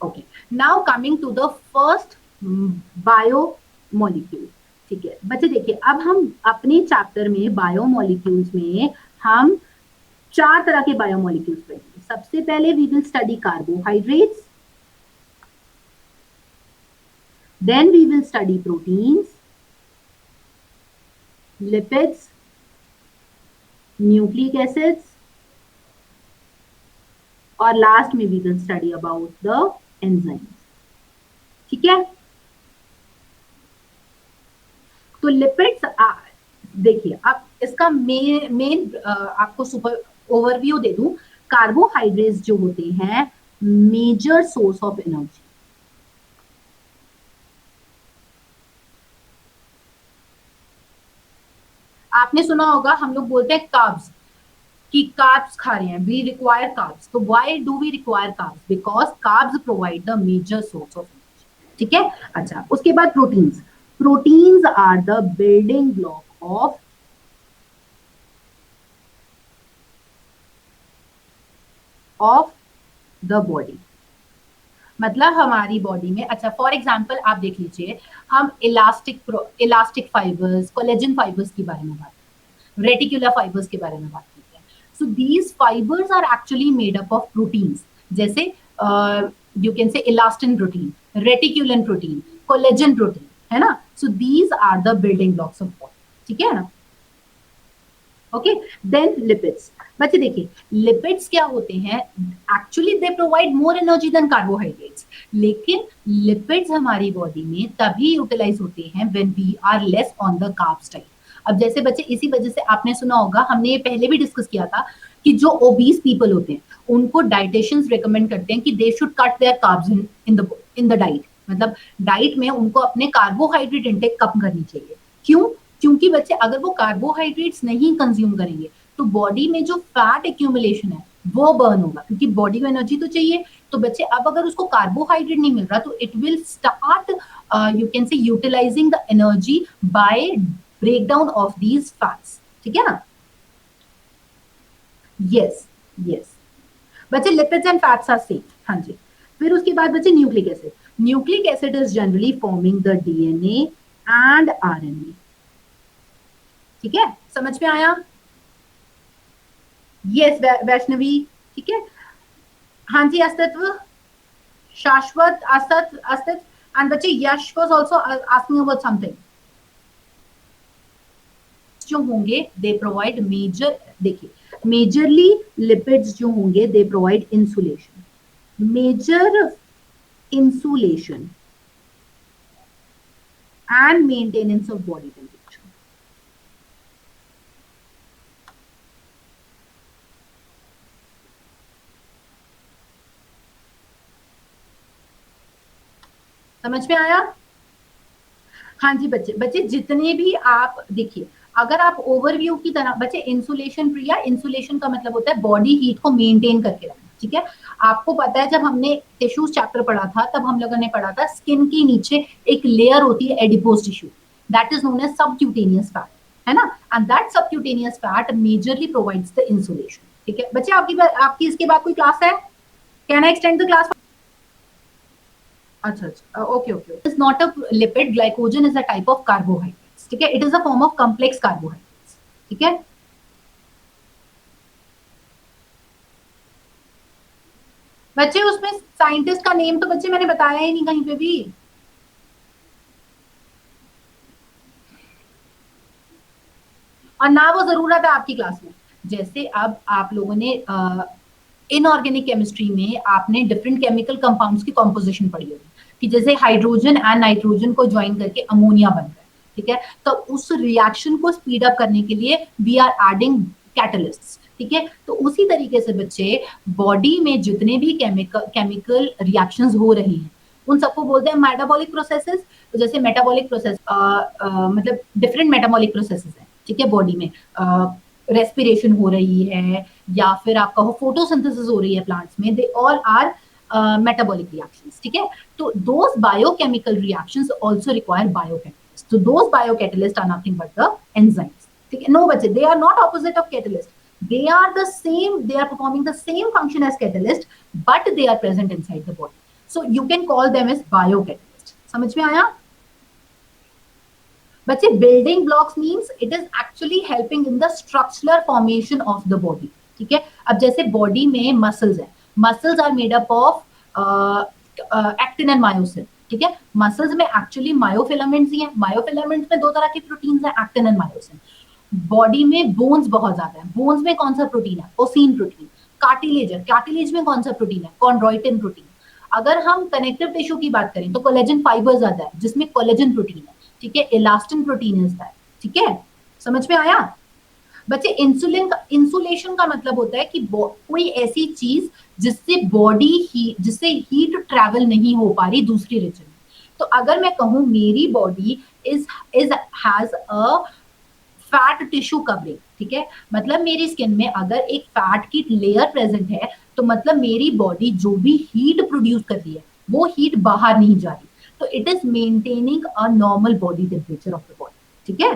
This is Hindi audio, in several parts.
Okay, now coming to the first biomolecule. ठीक है बच्चे, देखिए अब हम अपने चैप्टर में बायोमोलिक्यूल्स में हम 4 तरह के बायोमोलिक्यूल्स पढ़ेंगे। सबसे पहले we will study carbohydrates, then we will study proteins, lipids, nucleic acids, और लास्ट में we will study about the enzymes. ठीक है, तो लिपिड्स देखिए, अब इसका मेन आपको सुपर ओवरव्यू दे दूं। कार्बोहाइड्रेट्स जो होते हैं मेजर सोर्स ऑफ एनर्जी। आपने सुना होगा हम लोग बोलते हैं कार्ब्स, कि कार्ब्स खा रहे हैं, वी रिक्वायर कार्ब्स। तो why do we require carbs? Because carbs provide the major source of energy. ठीक है, अच्छा उसके बाद proteins. Proteins are the building block of the body. मतलब हमारी बॉडी में, अच्छा फॉर एग्जांपल आप देख लीजिए, हम इलास्टिक फाइबर्स, कोलेजन फाइबर्स के बारे में बात करते हैं, रेटिकुलर फाइबर्स के बारे में बात करते हैं। So these fibres are actually made up of proteins, जैसे you can say elastin protein, reticulin protein, collagen protein, है ना। So these are the building blocks of body. ठीक है ना। Okay, then lipids. बच्चे देखिए, लिपिड्स क्या होते हैं? Actually they provide more energy than carbohydrates, लेकिन लिपिड्स हमारी बॉडी में तभी यूटिलाइज होते हैं when we are less on the carbs diet. अब जैसे बच्चे, इसी वजह से आपने सुना होगा, हमने ये पहले भी डिस्कस किया था, कि जो ओबीस पीपल होते हैं उनको डाइटिशियंस रिकमेंड करते हैं कि they should cut their carbs in the diet. मतलब डाइट में उनको अपने कार्बोहाइड्रेट इंटेक कम करनी चाहिए। क्यों? क्योंकि बच्चे अगर वो कार्बोहाइड्रेट्स नहीं कंज्यूम करेंगे तो बॉडी में जो फैट एक्यूमुलेशन है वो बर्न होगा, क्योंकि बॉडी को एनर्जी तो चाहिए। तो बच्चे अब अगर उसको कार्बोहाइड्रेट नहीं मिल रहा तो it will start you can say utilising the energy by breakdown of these fats. ठीक है ना। यस यस बच्चे, lipids and fats are same. हाँ जी। फिर उसके बाद बच्चे nucleic acid. Nucleic acid is generally forming the DNA and RNA. ठीक है, समझ में आया? यस वैष्णवी, ठीक है। हाँ जी, अस्तित्व, शाश्वत, अस्तित्व। एंड बच्चे Yash was also asking about something. जो होंगे दे प्रोवाइड मेजर, देखिए मेजरली लिपिड्स जो होंगे they provide insulation, major insulation and maintenance of body temperature. समझ में आया? हाँ जी बच्चे, बच्चे जितने भी आप देखिए, अगर आप ओवरव्यू की तरह बच्चे, इंसुलेशन प्रिया, इंसुलेशन का मतलब होता है बॉडी हीट को मेंटेन करके रखना। ठीक है, आपको पता है जब हमने टिश्यूज चैप्टर पढ़ा था तब हम लोगों ने पढ़ा था स्किन के नीचे एक लेयर होती है adipose tissue, that is known as subcutaneous fat, है ना। And that subcutaneous fat majorly provides the insulation. ठीक है बच्चे, आपकी इसके बाद कोई क्लास है? Can I extend the class? अच्छा अच्छा, okay okay. Is not a lipid, glycogen is a type of carbohydrates. ठीक है, it is a form of complex carbohydrates. ठीक है बच्चे, उसमें साइंटिस्ट का नेम तो बच्चे मैंने बताया ही नहीं कहीं पे भी। और ना वो जरूरत है आपकी क्लास में। जैसे अब आप लोगों ने इनऑर्गेनिक केमिस्ट्री में आपने डिफरेंट केमिकल कंपाउंड्स की कॉम्पोजिशन पढ़ी होगी, कि जैसे हाइड्रोजन एंड नाइट्रोजन को ज्वाइन करके अमोनिया बन रहा है। ठीक है, तो उस रिएक्शन को स्पीड अप करने के लिए वी आर एडिंग कैटलिस्ट्स। ठीक है, तो उसी तरीके से बच्चे, बॉडी में जितने भी केमिकल रिएक्शंस हो रही हैं उन सबको बोलते हैं मेटाबॉलिक प्रोसेसेस। तो जैसे मेटाबॉलिक प्रोसेस मतलब डिफरेंट मेटाबॉलिक प्रोसेसेस हैं। ठीक है, बॉडी में रेस्पिरेशन हो रही है या फिर आपका हो फोटोसिंथेसिस हो रही है प्लांट्स में, they all are metabolic reactions. ठीक है, तो those biochemical reactions also require biocatalyst. तो those biocatalyst are nothing but the enzymes. ठीक है, नो बच्चे, they are not opposite of catalyst, they are the same, they are performing the same function as catalyst, but they are present inside the body. So you can call them as biocatalyst. समझ में आया बच्चे? Building blocks means it is actually helping in the structural formation of the body. ठीक है, अब जैसे बॉडी में मसल्स है, muscles are made up of actin and myosin. ठीक है, मसल्स में एक्चुअली मायोफिलामेंट्स ही हैं, मायोफिलामेंट्स में दो तरह के प्रोटीन्स हैं, एक्टिन एंड मायोसिन। बॉडी में बोन्स बहुत ज्यादा है, बोन्स में कौन सा प्रोटीन है? ओसिन प्रोटीन। कार्टिलेज है, कार्टिलेज में कौन सा प्रोटीन है? Chondroitin protein. अगर हम कनेक्टिव टिश्यू की बात करें तो कोलेजन फाइबर ज्यादा है जिसमें कोलेजन प्रोटीन है। ठीक है, इलास्टिन प्रोटीन इज दैट। ठीक है, समझ में आया बच्चे? इंसुलेशन का मतलब होता है कि कोई ऐसी चीज जिससे जिससे हीट ट्रैवल नहीं हो पा रही दूसरी रीजन में। तो अगर मैं कहूं मेरी body is has a fat tissue covering, ठीक है, मतलब मेरी स्किन में अगर एक फैट की लेयर प्रेजेंट है तो मतलब मेरी बॉडी जो भी हीट प्रोड्यूस कर रही है वो हीट बाहर नहीं जा रही, तो it is maintaining a normal body temperature of the body. ठीक है,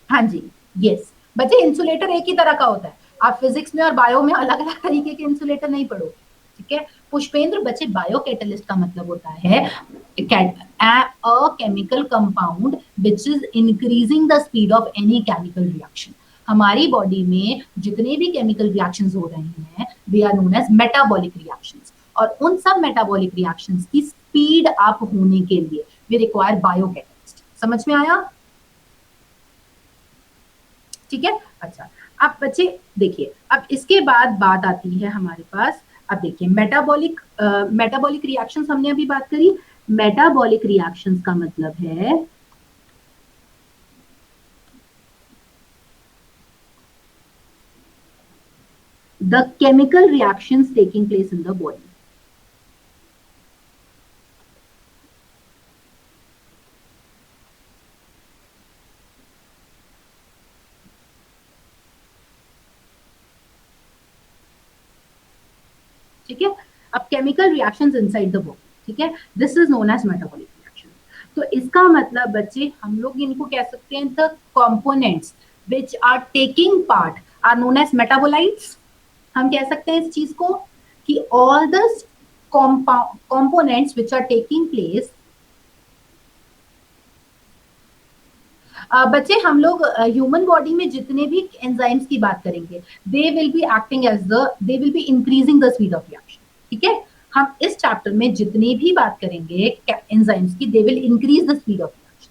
हाँ जी, यस बच्चे, इंसुलेटर एक ही तरह का होता है, आप फिजिक्स में और बायो में अलग अलग तरीके के इंसुलेटर नहीं पढ़ोगे। ठीक है पुष्पेंद्र, बच्चे बायो कैटलिस्ट का मतलब होता है a chemical compound which is increasing the speed of any chemical reaction। हमारी बॉडी में जितने भी केमिकल रिएक्शंस हो रहे हैं they are known as metabolic reactions, और उन सब मेटाबॉलिक रिएक्शंस की स्पीड अप होने के लिए वी रिक्वायर बायो कैटलिस्ट। समझ में आया? ठीक है, अच्छा अब बच्चे देखिए, अब इसके बाद बात आती है हमारे पास, अब देखिए मेटाबॉलिक रिएक्शंस हमने अभी बात करी। मेटाबॉलिक रिएक्शंस का मतलब है the chemical reactions taking place in the body. ठीक है, अब chemical reactions inside the body, ठीक है, this is known as metabolic reaction. तो इसका मतलब बच्चे हम लोग इनको कह सकते हैं the components which are taking part are known as metabolites. हम कह सकते हैं इस चीज को कि all the components which are taking place, बच्चे हम लोग ह्यूमन बॉडी में जितने भी एंजाइम्स की बात करेंगे they will be acting as they will be increasing the speed of reaction. ठीक है, हम इस चैप्टर में जितनी भी बात करेंगे एंजाइम्स की they will increase the speed of reaction.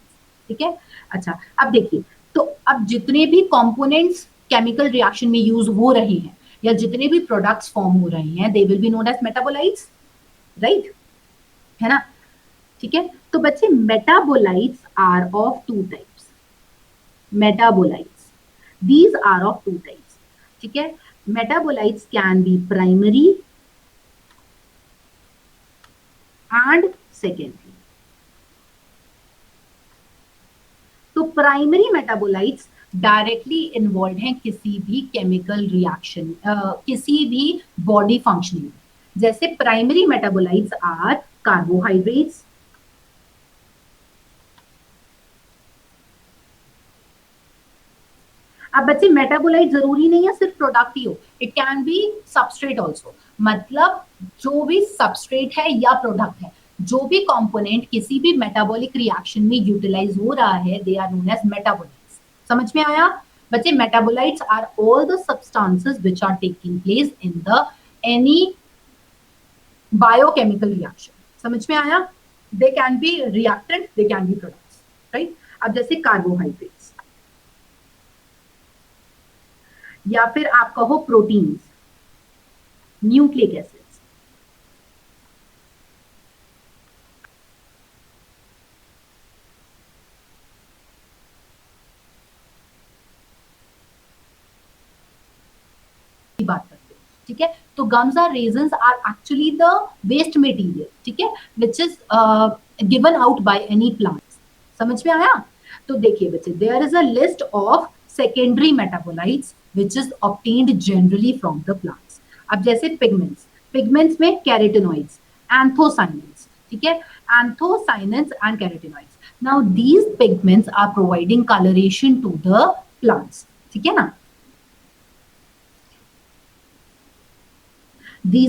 ठीक है, अच्छा अब देखिए, तो अब जितने भी कंपोनेंट्स केमिकल रिएक्शन में यूज हो रहे हैं या जितने भी प्रोडक्ट्स फॉर्म हो रहे हैं they will be known as metabolites, right, है ना? ठीक है, तो बच्चे metabolites are of two types. metabolites, these are of two types। ठीक है, metabolites can be primary and secondary। तो प्राइमरी मेटाबोलाइट्स डायरेक्टली इन्वॉल्व हैं किसी भी केमिकल रिएक्शन किसी भी बॉडी फंक्शनिंग में, जैसे प्राइमरी मेटाबोलाइट्स आर कार्बोहाइड्रेट्स, अब बच्चे मेटाबोलाइट जरूरी नहीं है सिर्फ प्रोडक्ट ही हो, it can be substrate also, मतलब जो भी सबस्ट्रेट है या प्रोडक्ट है, जो भी कंपोनेंट किसी भी मेटाबॉलिक रिएक्शन में यूटिलाइज हो रहा है they are known as metabolites. समझ में आया बच्चे? Metabolites are all the substances which are taking place in the any biochemical reaction. समझ में आया? They can be reactant, they can be products, right. अब जैसे कार्बोहाइड्रेट्स या फिर आप कहो प्रोटीन्स, न्यूक्लिक एसिड्स, बात करते हैं। ठीक है, तो gums or resins are actually the waste material, ठीक है, which is given out by any plants. समझ में आया? तो देखिए बच्चे, there is a list of secondary metabolites which is obtained generally from the plants। अब जैसे पिगमेंट्स, पिगमेंट्स में कैरोटीनॉइड्स, एंथोसाइनेंस, ठीक है, anthocyanins and carotenoids. Now these pigments are providing coloration to the plants। ठीक है ना? These are